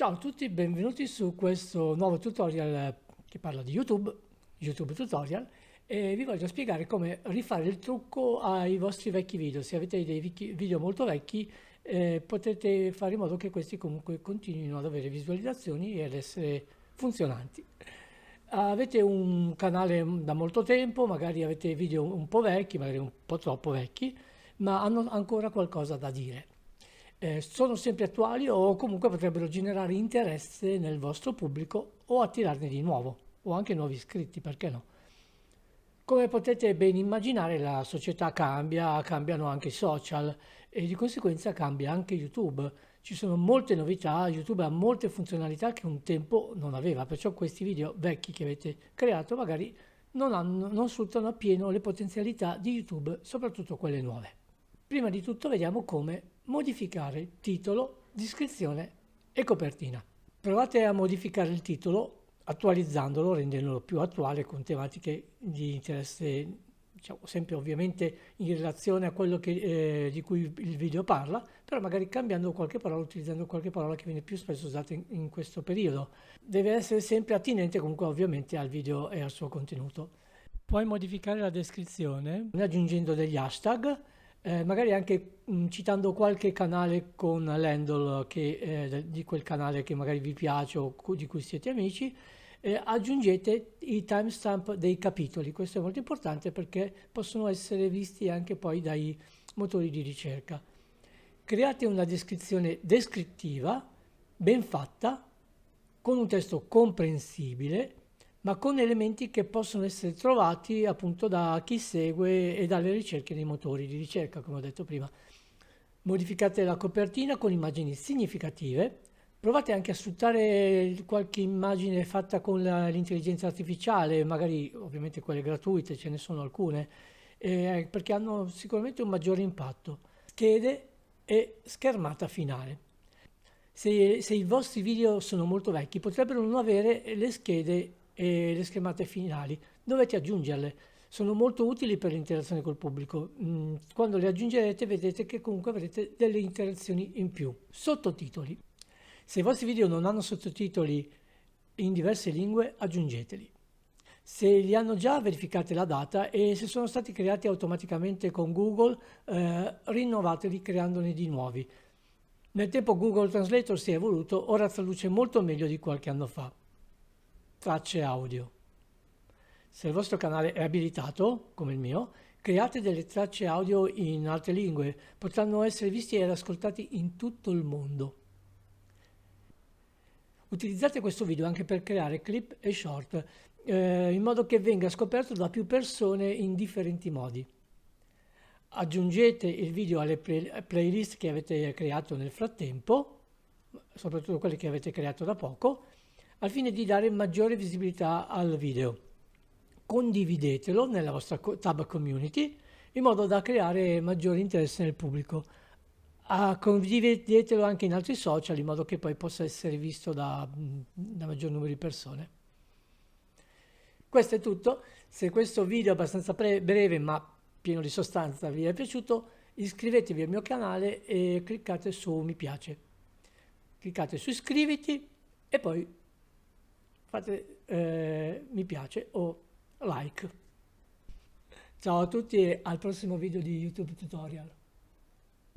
Ciao a tutti, benvenuti su questo nuovo tutorial che parla di YouTube Tutorial, e vi voglio spiegare come rifare il trucco ai vostri vecchi video. Se avete dei video molto vecchi, potete fare in modo che questi comunque continuino ad avere visualizzazioni e ad essere funzionanti. Avete un canale da molto tempo, magari avete video un po' vecchi, magari un po' troppo vecchi, ma hanno ancora qualcosa da dire. Sono sempre attuali o comunque potrebbero generare interesse nel vostro pubblico o attirarne di nuovo, o anche nuovi iscritti, perché no? Come potete ben immaginare, la società cambia, cambiano anche i social e di conseguenza cambia anche YouTube. Ci sono molte novità, YouTube ha molte funzionalità che un tempo non aveva, perciò questi video vecchi che avete creato magari non sfruttano appieno le potenzialità di YouTube, soprattutto quelle nuove. Prima di tutto vediamo come modificare titolo, descrizione e copertina. Provate a modificare il titolo attualizzandolo, rendendolo più attuale con tematiche di interesse, diciamo, sempre ovviamente in relazione a quello di cui il video parla, però magari cambiando qualche parola, utilizzando qualche parola che viene più spesso usata in questo periodo. Deve essere sempre attinente comunque ovviamente al video e al suo contenuto. Puoi modificare la descrizione aggiungendo degli hashtag, magari anche citando qualche canale con l'handle di quel canale che magari vi piace o di cui siete amici. Aggiungete i timestamp dei capitoli, questo è molto importante perché possono essere visti anche poi dai motori di ricerca. Create una descrizione descrittiva, ben fatta, con un testo comprensibile, ma con elementi che possono essere trovati appunto da chi segue e dalle ricerche dei motori di ricerca, come ho detto prima. Modificate la copertina con immagini significative, provate anche a sfruttare qualche immagine fatta con l'intelligenza artificiale, magari ovviamente quelle gratuite, ce ne sono alcune, perché hanno sicuramente un maggiore impatto. Schede e schermata finale. Se i vostri video sono molto vecchi, potrebbero non avere le schede e le schermate finali. Dovete aggiungerle. Sono molto utili per l'interazione col pubblico. Quando le aggiungerete vedete che comunque avrete delle interazioni in più. Sottotitoli. Se i vostri video non hanno sottotitoli in diverse lingue, aggiungeteli. Se li hanno già, verificate la data e se sono stati creati automaticamente con Google, rinnovateli creandone di nuovi. Nel tempo Google Translator si è evoluto, ora traduce molto meglio di qualche anno fa. Tracce audio. Se il vostro canale è abilitato, come il mio, create delle tracce audio in altre lingue, potranno essere visti ed ascoltati in tutto il mondo. Utilizzate questo video anche per creare clip e short, in modo che venga scoperto da più persone in differenti modi. Aggiungete il video alle playlist che avete creato nel frattempo, soprattutto quelle che avete creato da poco, al fine di dare maggiore visibilità al video. Condividetelo nella vostra tab community in modo da creare maggiore interesse nel pubblico. Condividetelo anche in altri social in modo che poi possa essere visto da maggior numero di persone. Questo è tutto. Se questo video abbastanza breve ma pieno di sostanza vi è piaciuto, iscrivetevi al mio canale e cliccate su mi piace. Cliccate su iscriviti e poi fate mi piace o like. Ciao a tutti e al prossimo video di YouTube Tutorial.